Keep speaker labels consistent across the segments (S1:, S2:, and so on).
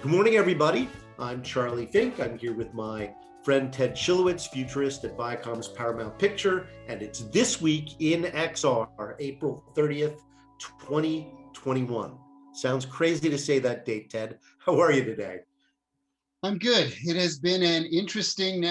S1: Good morning, everybody. I'm Charlie Fink. I'm here with my friend Ted Schilowitz, Futurist at Viacom's Paramount Picture, and it's This Week in XR, April 30th, 2021. Sounds crazy to say that date, Ted. How are you today?
S2: I'm good. It has been an interesting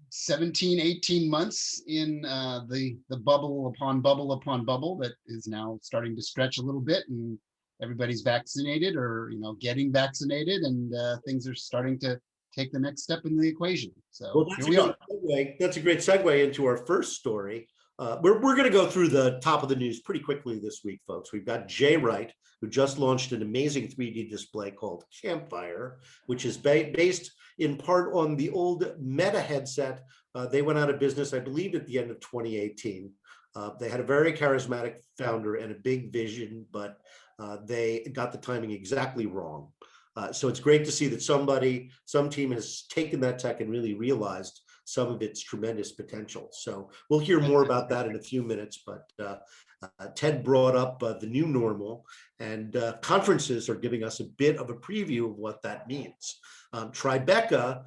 S2: 17, 18 months in the bubble upon bubble upon bubble that is now starting to stretch a little bit, and everybody's vaccinated or getting vaccinated, and things are starting to take the next step in the equation.
S1: Well,
S2: So
S1: that's
S2: here
S1: a
S2: we
S1: great
S2: are.
S1: segue. That's a great segue into our first story. We're going to go through the top of the news pretty quickly this week, folks. We've got Wright, who just launched an amazing 3D display called Campfire, which is based in part on the old Meta headset. They went out of business, I believe, at the end of 2018. They had a very charismatic founder and a big vision, but they got the timing exactly wrong. So it's great to see that some team has taken that tech and really realized some of its tremendous potential. So we'll hear more about that in a few minutes, but Ted brought up the new normal, and conferences are giving us a bit of a preview of what that means. Tribeca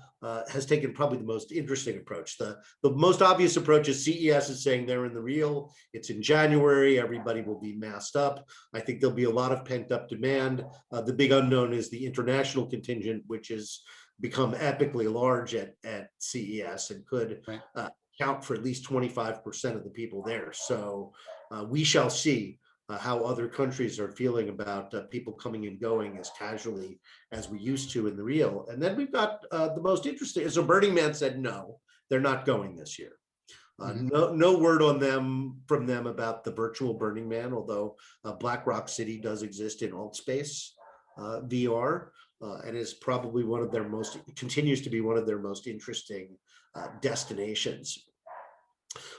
S1: has taken probably the most interesting approach. The most obvious approach is CES is saying they're in the real. It's in January. Everybody will be masked up. I think there'll be a lot of pent up demand. The big unknown is the international contingent, which has become epically large at CES and could count for at least 25% of the people there. So we shall see how other countries are feeling about people coming and going as casually as we used to in the real. And then we've got the most interesting. So Burning Man said no, they're not going this year. No word from them about the virtual Burning Man, although Black Rock City does exist in AltSpace VR, and is probably continues to be one of their most interesting destinations.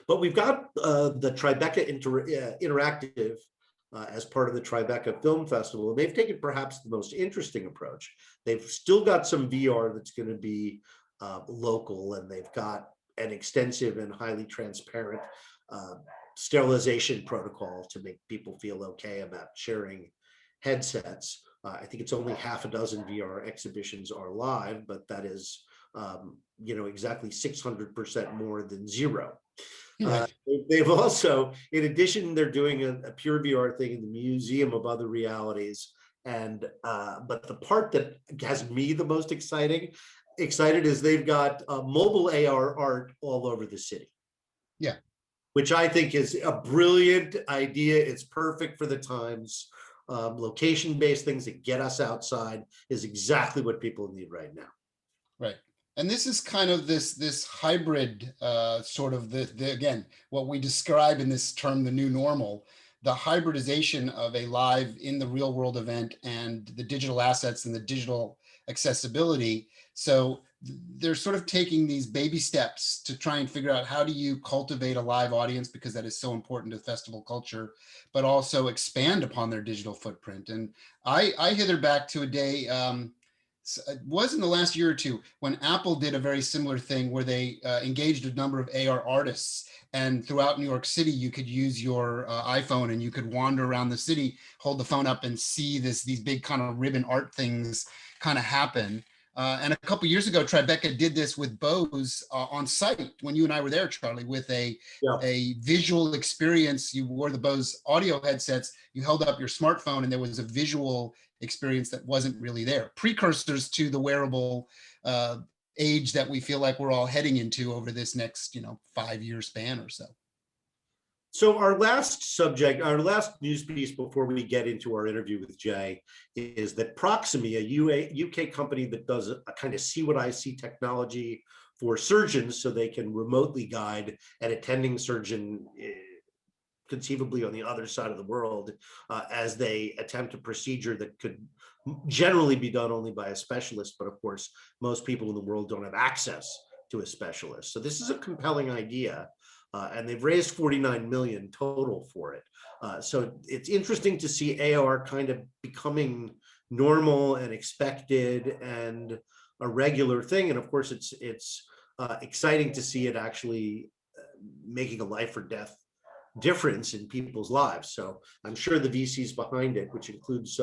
S1: But we've got the Tribeca Interactive as part of the Tribeca Film Festival, and they've taken perhaps the most interesting approach. They've still got some VR that's going to be local, and they've got an extensive and highly transparent sterilization protocol to make people feel okay about sharing headsets. I think it's only half a dozen VR exhibitions are live, but that is, exactly 600% more than zero. They've also, in addition, they're doing a pure VR thing in the Museum of Other Realities. And but the part that has me the most excited is they've got mobile AR art all over the city.
S2: Yeah.
S1: Which I think is a brilliant idea. It's perfect for the times. Location-based things that get us outside is exactly what people need right now.
S2: Right. And this is kind of this hybrid sort of again, what we describe in this term, the new normal, the hybridization of a live in the real world event and the digital assets and the digital accessibility. So they're sort of taking these baby steps to try and figure out how do you cultivate a live audience, because that is so important to festival culture, but also expand upon their digital footprint. And I hither back to a day, it was in the last year or two when Apple did a very similar thing where they engaged a number of AR artists, and throughout New York City you could use your iPhone and you could wander around the city, hold the phone up and see these big kind of ribbon art things kind of happen. And a couple of years ago, Tribeca did this with Bose on site when you and I were there, Charlie, with a visual experience. You wore the Bose audio headsets, you held up your smartphone, and there was a visual experience that wasn't really there. Precursors to the wearable age that we feel like we're all heading into over this next 5-year span or so.
S1: So our last news piece before we get into our interview with Jay is that Proximie, a UK company that does a kind of see what I see technology for surgeons so they can remotely guide an attending surgeon conceivably on the other side of the world as they attempt a procedure that could generally be done only by a specialist. But of course, most people in the world don't have access to a specialist. So this is a compelling idea. And they've raised 49 million total for it. So it's interesting to see AR kind of becoming normal and expected and a regular thing. And of course, it's exciting to see it actually making a life or death difference in people's lives. So I'm sure the VCs behind it, which includes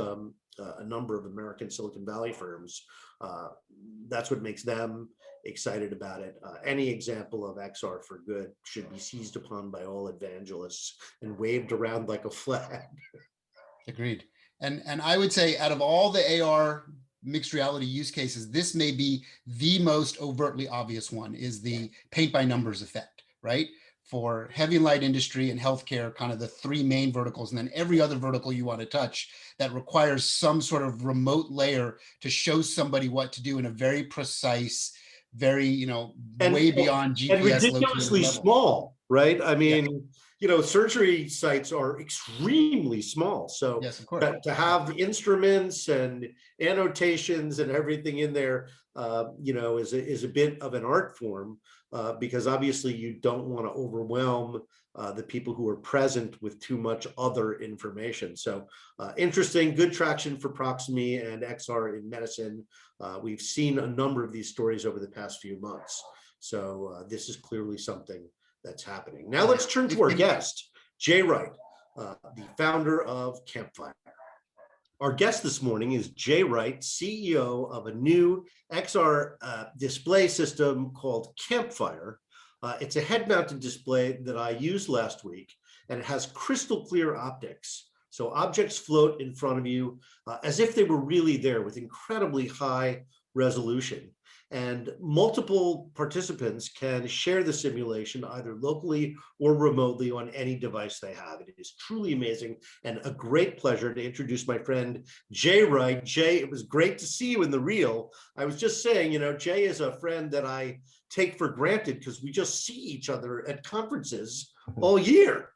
S1: a number of American Silicon Valley firms. That's what makes them excited about it. Any example of XR for good should be seized upon by all evangelists and waved around like a flag.
S2: Agreed. And I would say out of all the AR mixed reality use cases, this may be the most overtly obvious one, is the paint by numbers effect, right? For heavy and light industry and healthcare, kind of the three main verticals, and then every other vertical you want to touch that requires some sort of remote layer to show somebody what to do in a very precise, very, way beyond GPS
S1: and ridiculously
S2: level.
S1: Small, right? I mean, surgery sites are extremely small. So
S2: yes, of course.
S1: To have instruments and annotations and everything in there, is a bit of an art form, because obviously you don't want to overwhelm the people who are present with too much other information. So interesting, good traction for Proximy and XR in medicine. We've seen a number of these stories over the past few months. So this is clearly something that's happening. Now let's turn to our guest, Jay Wright, the founder of Campfire. Our guest this morning is Jay Wright, CEO of a new XR display system called Campfire. It's a head-mounted display that I used last week, and it has crystal clear optics. So objects float in front of you as if they were really there, with incredibly high resolution. And multiple participants can share the simulation either locally or remotely on any device they have. It is truly amazing and a great pleasure to introduce my friend, Jay Wright. Jay, it was great to see you in the real. I was just saying, Jay is a friend that I take for granted because we just see each other at conferences all year.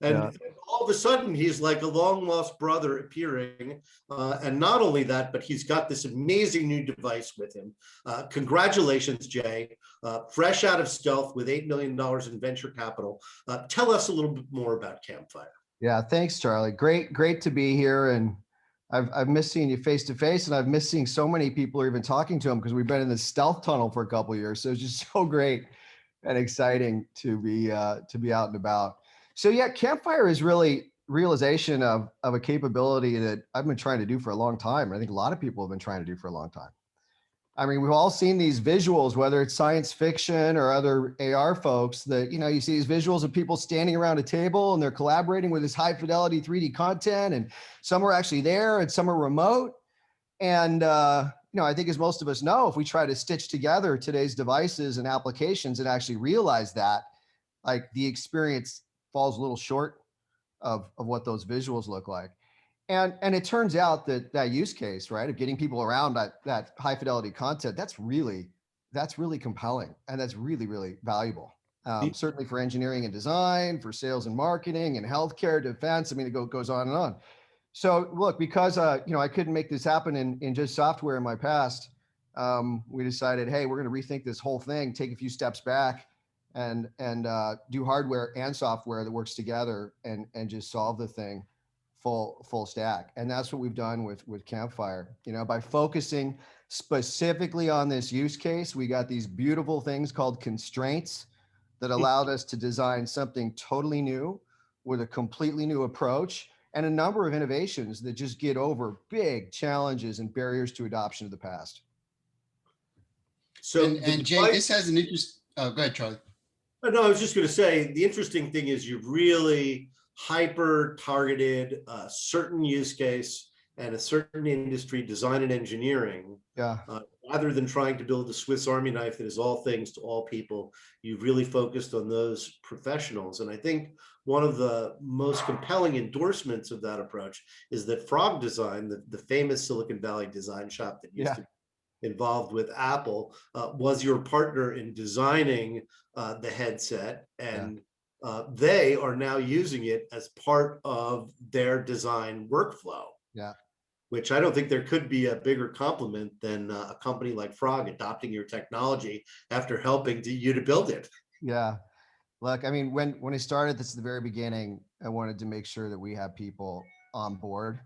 S1: And all of a sudden, he's like a long lost brother appearing. And not only that, but he's got this amazing new device with him. Congratulations, Jay. Fresh out of stealth with $8 million in venture capital. Tell us a little bit more about Campfire.
S3: Yeah, thanks, Charlie. Great to be here. And I've missed seeing you face to face, and I've missed seeing so many people or even talking to them, because we've been in the stealth tunnel for a couple of years. So it's just so great and exciting to be out and about. So yeah, Campfire is really realization of a capability that I've been trying to do for a long time. And I think a lot of people have been trying to do for a long time. I mean, we've all seen these visuals, whether it's science fiction or other AR folks, that, you see these visuals of people standing around a table and they're collaborating with this high fidelity 3D content, and some are actually there and some are remote. And, I think, as most of us know, if we try to stitch together today's devices and applications and actually realize that, like, the experience falls a little short of what those visuals look like. And it turns out that use case, right, of getting people around that high fidelity content, that's really compelling. And that's really, really valuable. Certainly for engineering and design, for sales and marketing and healthcare, defense. I mean, it goes on and on. So look, because, I couldn't make this happen in just software in my past, we decided, hey, we're going to rethink this whole thing, take a few steps back, and do hardware and software that works together and just solve the thing full stack. And that's what we've done with Campfire. By focusing specifically on this use case, we got these beautiful things called constraints that allowed us to design something totally new with a completely new approach and a number of innovations that just get over big challenges and barriers to adoption of the past.
S2: So, and Jay, this has an interest. Oh, go ahead, Charlie.
S1: No, I was just going to say, the interesting thing is you've really hyper targeted a certain use case and a certain industry, design and engineering.
S3: Yeah.
S1: Rather than trying to build a Swiss Army knife that is all things to all people, you've really focused on those professionals. And I think one of the most compelling endorsements of that approach is that Frog Design, the famous Silicon Valley design shop that used to be involved with Apple, was your partner in designing the headset, and they are now using it as part of their design workflow.
S3: Yeah.
S1: Which I don't think there could be a bigger compliment than a company like Frog adopting your technology after helping you to build it.
S3: Yeah. Look, I mean, when I started this at the very beginning, I wanted to make sure that we have people on board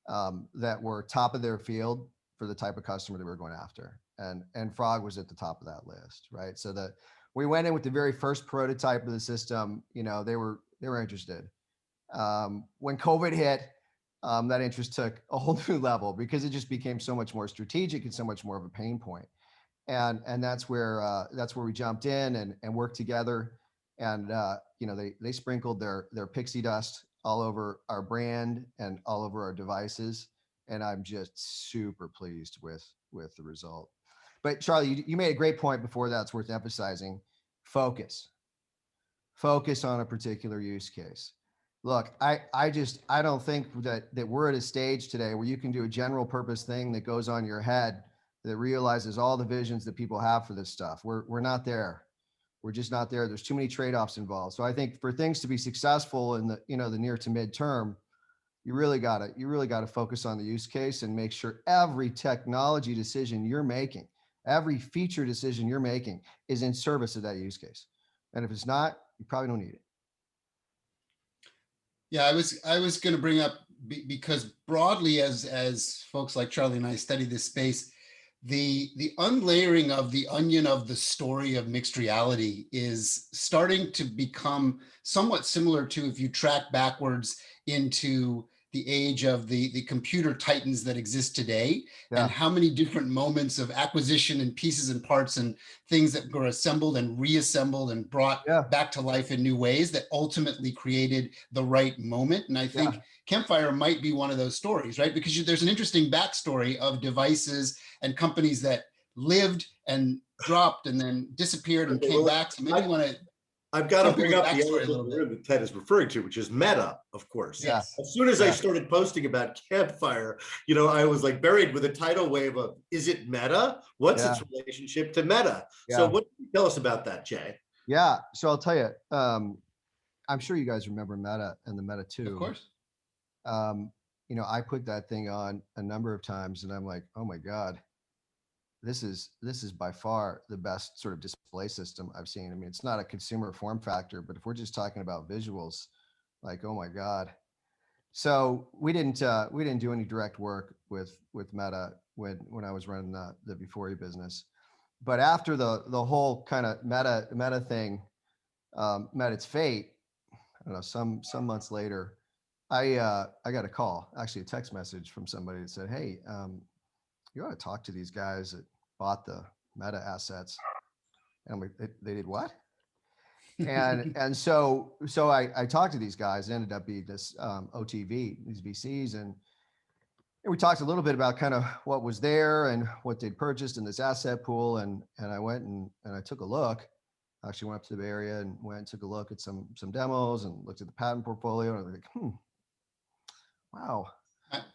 S3: that were top of their field for the type of customer that we were going after. And Frog was at the top of that list, right? So we went in with the very first prototype of the system, they were interested. When COVID hit, that interest took a whole new level because it just became so much more strategic and so much more of a pain point. And that's where we jumped in and worked together. And they sprinkled their pixie dust all over our brand and all over our devices. And I'm just super pleased with the result. But Charlie, you made a great point before that's worth emphasizing. Focus on a particular use case. Look, I don't think that we're at a stage today where you can do a general purpose thing that goes on your head that realizes all the visions that people have for this stuff. We're not there. We're just not there. There's too many trade-offs involved. So I think for things to be successful in the near to midterm, you really gotta focus on the use case and make sure every technology decision you're making, every feature decision you're making is in service of that use case. And if it's not, you probably don't need it.
S2: Yeah, I was going to bring up because broadly, as folks like Charlie and I study this space, the unlayering of the onion of the story of mixed reality is starting to become somewhat similar to if you track backwards into the age of the computer titans that exist today, and how many different moments of acquisition and pieces and parts and things that were assembled and reassembled and brought back to life in new ways that ultimately created the right moment. And I think Campfire might be one of those stories, right? Because there's an interesting backstory of devices and companies that lived and dropped and then disappeared and came back. So maybe you want to.
S1: I've got to bring up the elephant in the room that Ted is referring to, which is Meta, of course.
S3: Yes.
S1: As soon as I started posting about Campfire, I was like buried with a tidal wave of, is it Meta? What's its relationship to Meta? So what can you tell us about that, Jay?
S3: Yeah. So I'll tell you, I'm sure you guys remember Meta and the Meta 2.
S2: Of course.
S3: I put that thing on a number of times and I'm like, oh my God, this is by far the best sort of display system I've seen. I mean, it's not a consumer form factor, but if we're just talking about visuals, like, oh my God. So we didn't do any direct work with Meta when I was running the Euphoria business. But after the whole kind of Meta thing met its fate, I don't know, some months later, I got a call, actually a text message from somebody that said, hey, you ought to talk to these guys that bought the Meta assets. And I'm like, they did what? And so I talked to these guys. It ended up being this OTV, these VCs, and we talked a little bit about kind of what was there and what they'd purchased in this asset pool. And I went and I took a look. I actually went up to the Bay Area and went and took a look at some demos and looked at the patent portfolio. And I was like, wow.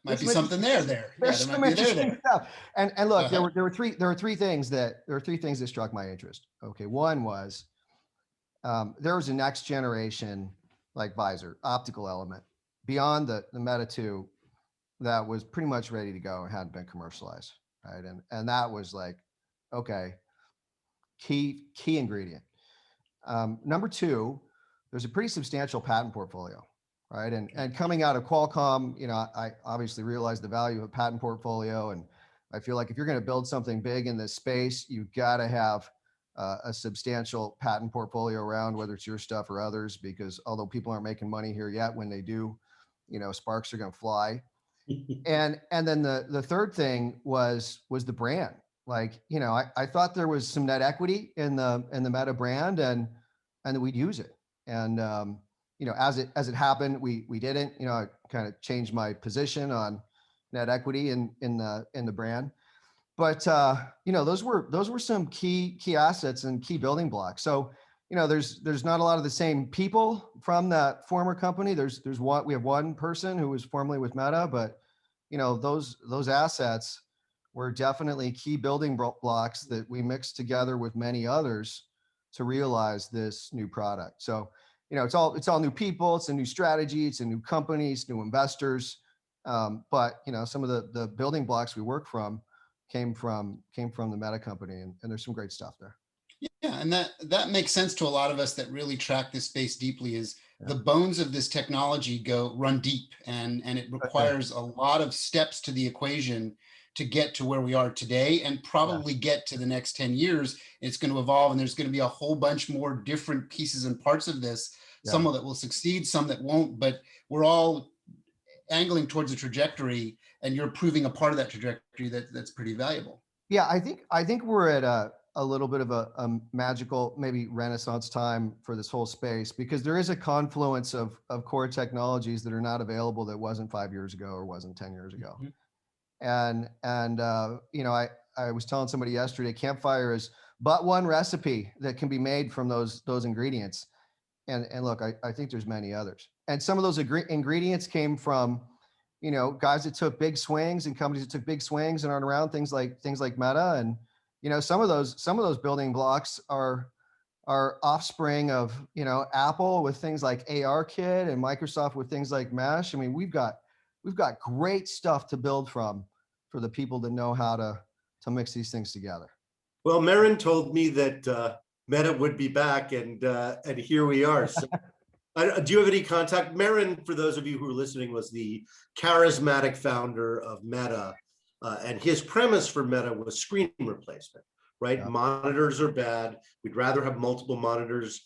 S2: Might be something there.
S3: There's some interesting stuff. And look, there were three things that struck my interest. Okay, one was there was a next generation like visor, optical element beyond the Meta 2 that was pretty much ready to go and hadn't been commercialized, right? And that was like, okay, key ingredient. Number two, there's a pretty substantial patent portfolio. Right. And coming out of Qualcomm, I obviously realized the value of a patent portfolio. And I feel like if you're going to build something big in this space, you've got to have a substantial patent portfolio around, whether it's your stuff or others, because although people aren't making money here yet, when they do, sparks are going to fly. And then the third thing was the brand. Like, I thought there was some net equity in the Meta brand and that we'd use it. And, as it happened, we didn't. I kind of changed my position on net equity in the brand, but those were some key assets and key building blocks. So there's not a lot of the same people from that former company. We have one person who was formerly with Meta, but those assets were definitely key building blocks that we mixed together with many others to realize this new product. So it's all new people, it's a new strategy, it's a new company, it's new investors. But some of the building blocks we work from came from the Meta company, and there's some great stuff there.
S2: Yeah, and that makes sense to a lot of us that really track this space deeply. Is the bones of this technology run deep, and it requires a lot of steps to the equation to get to where we are today, and probably get to the next 10 years. It's going to evolve, and there's going to be a whole bunch more different pieces and parts of this, some that will succeed, some that won't, but we're all angling towards a trajectory, and you're proving a part of that trajectory that's pretty valuable.
S3: Yeah, I think we're at a little bit of a magical, maybe renaissance time for this whole space, because there is a confluence of core technologies that are not available that wasn't 5 years ago or wasn't 10 years ago. And you know, I was telling somebody yesterday, Campfire is but one recipe that can be made from those ingredients. And look, I think there's many others. And some of those ingredients came from, you know, guys that took big swings and companies that took big swings and aren't around, things like Meta. And, you know, some of those building blocks are offspring of, you know, Apple with things like ARKit and Microsoft with things like Mesh. I mean, we've got great stuff to build from for the people that know how to mix these things together.
S1: Well, Marin told me that Meta would be back, and here we are. So, do you have any contact? Marin, for those of you who are listening, was the charismatic founder of Meta, and his premise for Meta was screen replacement. Right? Yeah. Monitors are bad. We'd rather have multiple monitors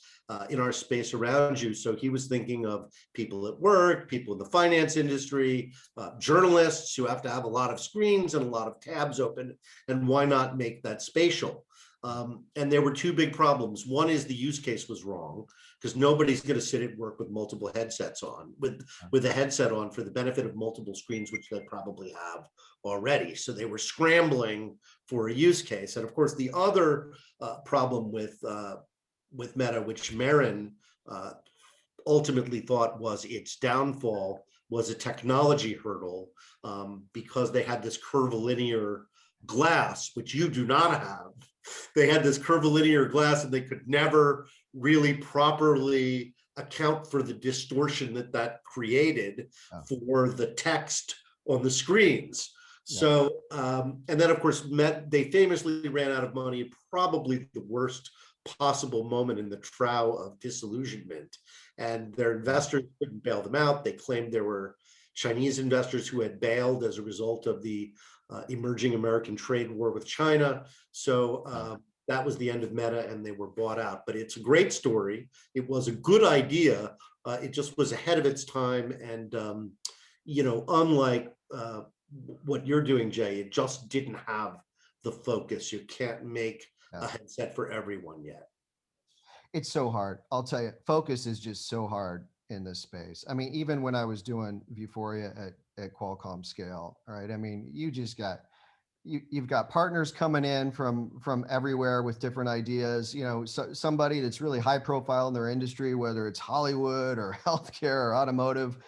S1: in our space around you. So he was thinking of people at work, people in the finance industry, journalists who have to have a lot of screens and a lot of tabs open. And why not make that spatial? And there were two big problems. One is the use case was wrong, because nobody's going to sit at work with multiple headsets on, with a headset on for the benefit of multiple screens, which they probably have already. So they were scrambling for a use case. And of course, the other problem with Meta, which Marin ultimately thought was its downfall, was a technology hurdle, because they had this curvilinear glass, which you do not have. They had this curvilinear glass, and they could never really properly account for the distortion that created for the text on the screens. So, and then of course, they famously ran out of money, probably the worst possible moment in the trough of disillusionment. And their investors couldn't bail them out. They claimed there were Chinese investors who had bailed as a result of the emerging American trade war with China. So that was the end of Meta, and they were bought out. But it's a great story. It was a good idea. It just was ahead of its time. And, you know, unlike what you're doing, Jay, it just didn't have the focus. You can't make a headset for everyone yet.
S3: It's so hard. I'll tell you, focus is just so hard in this space. I mean, even when I was doing Euphoria at Qualcomm scale, right? I mean, you've got partners coming in from everywhere with different ideas. You know, somebody that's really high profile in their industry, whether it's Hollywood or healthcare or automotive.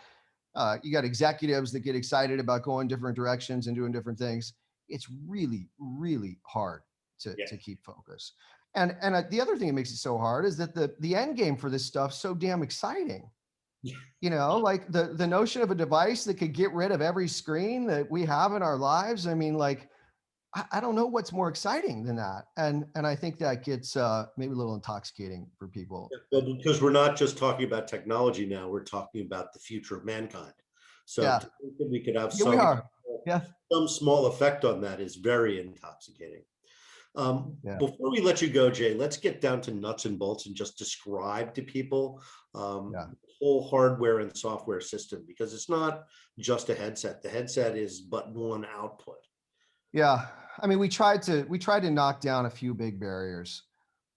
S3: You got executives that get excited about going different directions and doing different things. It's really, really hard to keep focus. And the other thing that makes it so hard is that the end game for this stuff's so damn exciting. You know, like the notion of a device that could get rid of every screen that we have in our lives. I mean, like, I don't know what's more exciting than that. And I think that gets maybe a little intoxicating for people.
S1: Well, because we're not just talking about technology now, we're talking about the future of mankind. So to think that we could have some small effect on that is very intoxicating. Before we let you go, Jay, let's get down to nuts and bolts and just describe to people the whole hardware and software system, because it's not just a headset. The headset is but one output.
S3: Yeah, I mean, we tried to knock down a few big barriers.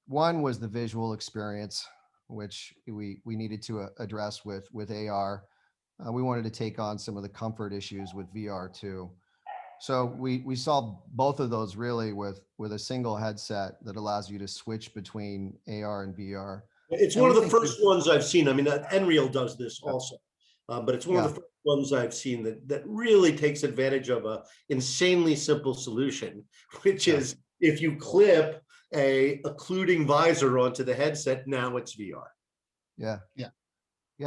S3: One was the visual experience, which we needed to address with AR. We wanted to take on some of the comfort issues with VR too. So we solved both of those really with a single headset that allows you to switch between AR and VR.
S1: It's one of the first ones I've seen. I mean, Nreal does this also, but it's one of the first ones I've seen that really takes advantage of a insanely simple solution, which is if you clip a occluding visor onto the headset, now it's VR.
S3: Yeah.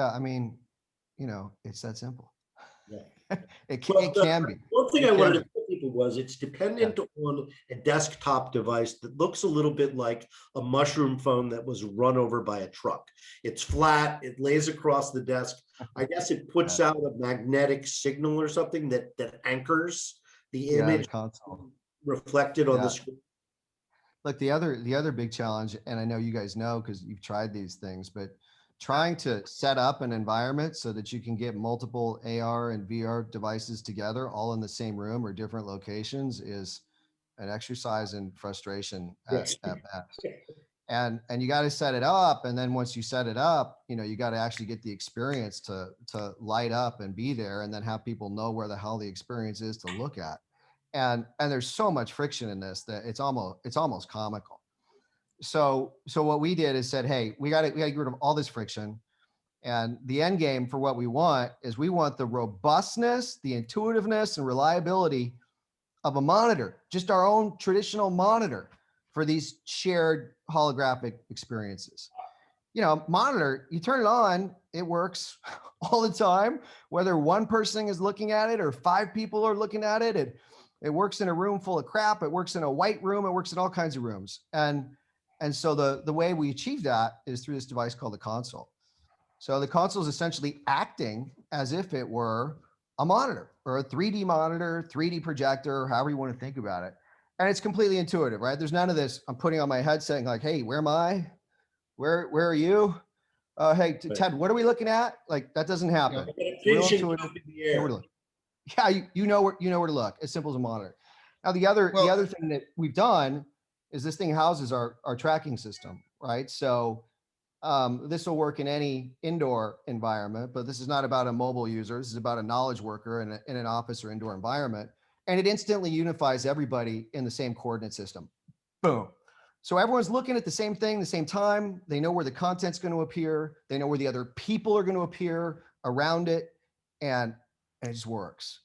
S3: I mean, you know, it's that simple.
S1: Yeah.
S3: It can be.
S1: One thing I wanted to tell people was it's dependent on a desktop device that looks a little bit like a mushroom phone that was run over by a truck. It's flat, it lays across the desk. I guess it puts out a magnetic signal or something that anchors the image reflected on the screen.
S3: Look, the other big challenge, and I know you guys know because you've tried these things, but trying to set up an environment so that you can get multiple AR and VR devices together all in the same room or different locations is an exercise in frustration at best. And you got to set it up. And then once you set it up, you got to actually get the experience to light up and be there, and then have people know where the hell the experience is to look at. And there's so much friction in this that it's almost comical. So what we did is said, hey, we got to get rid of all this friction. And the end game for what we want is we want the robustness, the intuitiveness, and reliability of a monitor, just our own traditional monitor for these shared holographic experiences. Monitor, you turn it on, it works all the time, whether one person is looking at it or 5 people are looking at it. It works in a room full of crap. It works in a white room. It works in all kinds of rooms. And so the way we achieve that is through this device called the console. So the console is essentially acting as if it were a monitor or a 3D monitor, 3D projector, however you want to think about it. And it's completely intuitive, right? There's none of this. I'm putting on my headset and like, hey, where am I? Where are you? Hey, Ted, what are we looking at? Like, that doesn't happen. Real intuitive. Yeah, you know where to look. As simple as a monitor. Now, the other thing that we've done is this thing houses our tracking system, right? So this will work in any indoor environment, but this is not about a mobile user. This is about a knowledge worker in an office or indoor environment. And it instantly unifies everybody in the same coordinate system. Boom. So everyone's looking at the same thing, the same time. They know where the content's going to appear. They know where the other people are going to appear around it. And it just works.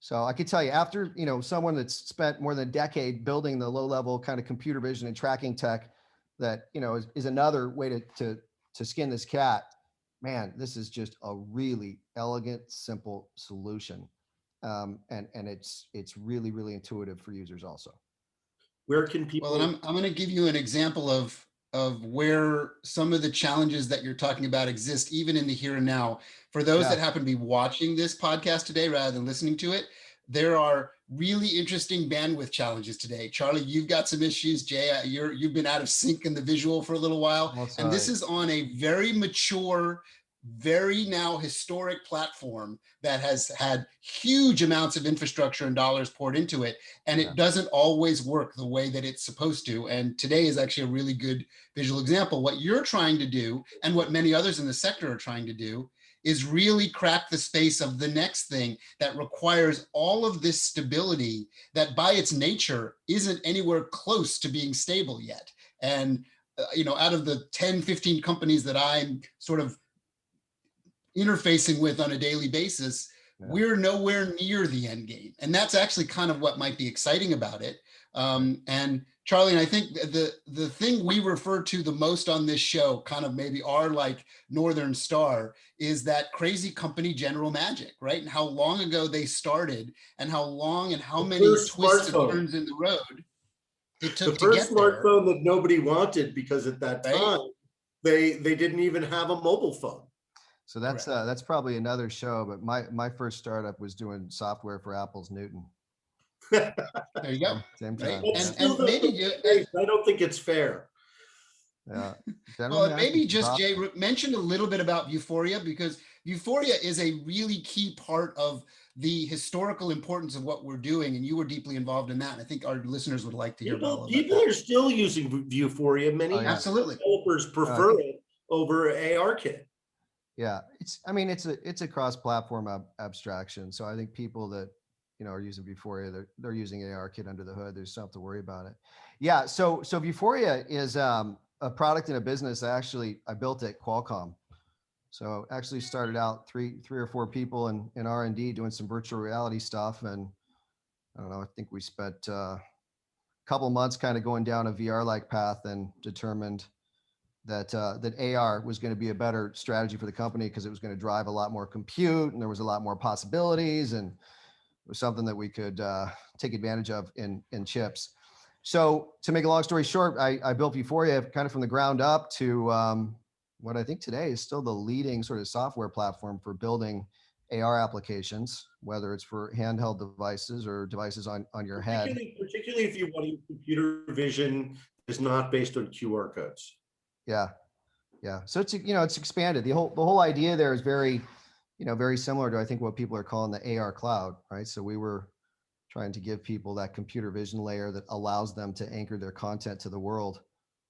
S3: So I could tell you, after, someone that's spent more than a decade building the low-level kind of computer vision and tracking tech that, is another way to skin this cat, man, this is just a really elegant, simple solution. And it's really, really intuitive for users also.
S1: Where can people?
S2: Well, and I'm going to give you an example of where some of the challenges that you're talking about exist, even in the here and now. For those that happen to be watching this podcast today rather than listening to it, there are really interesting bandwidth challenges today. Charlie, you've got some issues. Jay, you've been out of sync in the visual for a little while. And this is on a very mature, very now historic platform that has had huge amounts of infrastructure and dollars poured into it. And it doesn't always work the way that it's supposed to. And today is actually a really good visual example. What you're trying to do, and what many others in the sector are trying to do, is really crack the space of the next thing that requires all of this stability that by its nature isn't anywhere close to being stable yet. And, out of the 10, 15 companies that I'm sort of interfacing with on a daily basis, we're nowhere near the end game. And that's actually kind of what might be exciting about it. And Charlie, and I think the thing we refer to the most on this show, kind of maybe our like Northern Star, is that crazy company General Magic, right? And how long ago they started, and how long and how many twists and turns in the road it took to get there. The first
S1: smartphone that nobody wanted, because at that time they didn't even have a mobile phone.
S3: So that's probably another show, but my first startup was doing software for Apple's Newton.
S2: There you go.
S3: Same time.
S2: And maybe
S1: I don't think it's fair.
S3: Yeah.
S2: Well, maybe just Jay mentioned a little bit about Euphoria, because Euphoria is a really key part of the historical importance of what we're doing, and you were deeply involved in that. And I think our listeners would like to hear about
S1: people are still using Euphoria. Many
S2: absolutely
S1: developers prefer it over ARKit.
S3: Yeah, it's a cross-platform abstraction. So I think people that are using Euphoria, they're using ARKit under the hood. There's don't have to worry about it. Yeah, so Euphoria is a product in a business I built at Qualcomm. So actually started out three or four people in R&D doing some virtual reality stuff, and I don't know, I think we spent a couple months kind of going down a VR-like path and determined that AR was going to be a better strategy for the company because it was going to drive a lot more compute and there was a lot more possibilities, and it was something that we could take advantage of in chips. So to make a long story short, I built Euphoria kind of from the ground up to what I think today is still the leading sort of software platform for building AR applications, whether it's for handheld devices or devices on your head.
S1: Particularly if you want computer vision is not based on QR codes.
S3: Yeah. Yeah. So it's, it's expanded. The whole idea there is very, very similar to, I think, what people are calling the AR cloud, right? So we were trying to give people that computer vision layer that allows them to anchor their content to the world.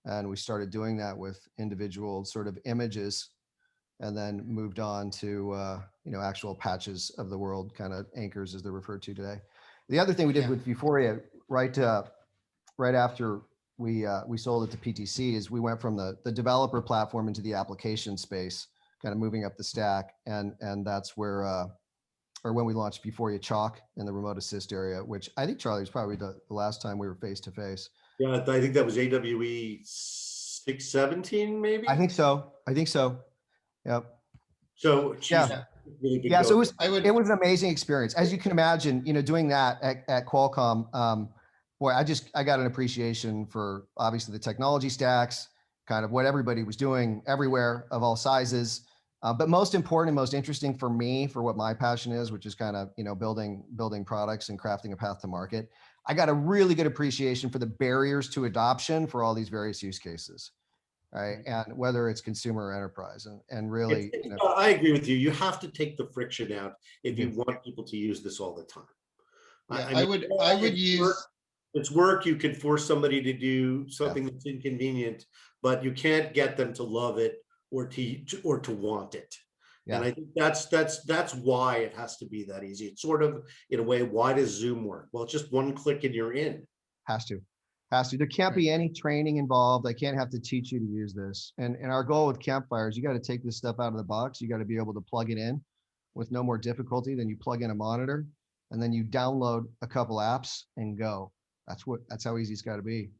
S3: And we started doing that with individual sort of images, and then moved on to, actual patches of the world, kind of anchors as they're referred to today. The other thing we did with Euphoria, right after we sold it to PTC, is we went from the developer platform into the application space, kind of moving up the stack. And that's where, or when we launched Euphoria Chalk in the remote assist area, which I think, Charlie, was probably the last time we were face to face.
S1: Yeah, I think that was AWE 617, maybe.
S3: I think so. Yep.
S1: So she's
S3: Yeah.
S1: really been
S3: Yeah. So
S1: going.
S3: it was an amazing experience. As you can imagine, doing that at Qualcomm, boy, I got an appreciation for obviously the technology stacks, kind of what everybody was doing everywhere of all sizes. But most important and most interesting for me, for what my passion is, which is kind of, building products and crafting a path to market, I got a really good appreciation for the barriers to adoption for all these various use cases, right? And whether it's consumer or enterprise, and really,
S1: I agree with you. You have to take the friction out if you
S3: Mhm.
S1: want people to use this all the time.
S2: Yeah,
S1: I
S2: would use.
S1: It's work. You can force somebody to do something that's inconvenient, but you can't get them to love it or to want it.
S3: Yeah.
S1: And I think that's why it has to be that easy. It's sort of, in a way, why does Zoom work? Well, it's just one click and you're in.
S3: Has to. There can't be any training involved. I can't have to teach you to use this. And our goal with Campfire is you got to take this stuff out of the box. You got to be able to plug it in with no more difficulty than you plug in a monitor, and then you download a couple apps and go. That's how easy it's got to be.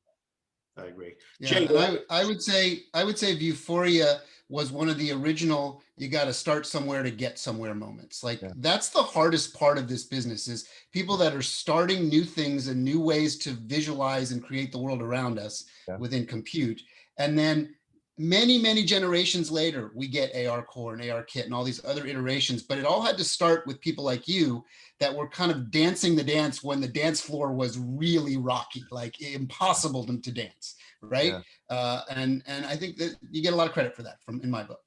S1: I agree.
S2: Yeah,
S1: Jay,
S2: and I would say Euphoria was one of the original, you got to start somewhere to get somewhere moments. Like that's the hardest part of this business, is people that are starting new things and new ways to visualize and create the world around us within compute. And then many generations later, we get AR Core and AR Kit and all these other iterations, but it all had to start with people like you that were kind of dancing the dance when the dance floor was really rocky, like impossible to dance, right? And I think that you get a lot of credit for that in my book.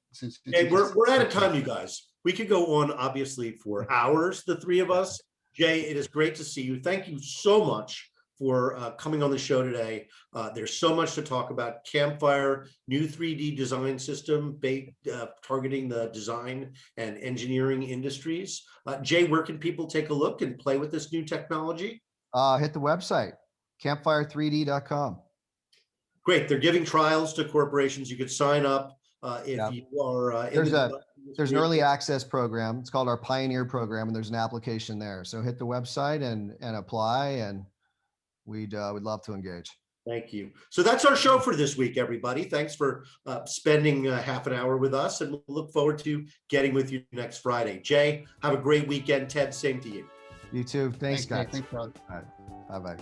S1: Hey, we're out of time, you guys. We could go on, obviously, for hours, the three of us. Jay, it is great to see you. Thank you so much for coming on the show today. There's so much to talk about. Campfire, new 3D design system targeting the design and engineering industries. Jay, where can people take a look and play with this new technology?
S3: Hit the website, campfire3d.com.
S1: Great. They're giving trials to corporations. You could sign up if you are
S3: there's an early access program. It's called our Pioneer program, and there's an application there. So hit the website and apply, and we'd love to engage.
S1: Thank you. So that's our show for this week, everybody. Thanks for spending half an hour with us, and we'll look forward to getting with you next Friday. Jay, have a great weekend. Ted, same to you.
S3: You too. Thanks, guys.
S2: Thanks, Charlie.
S3: All right. Bye-bye.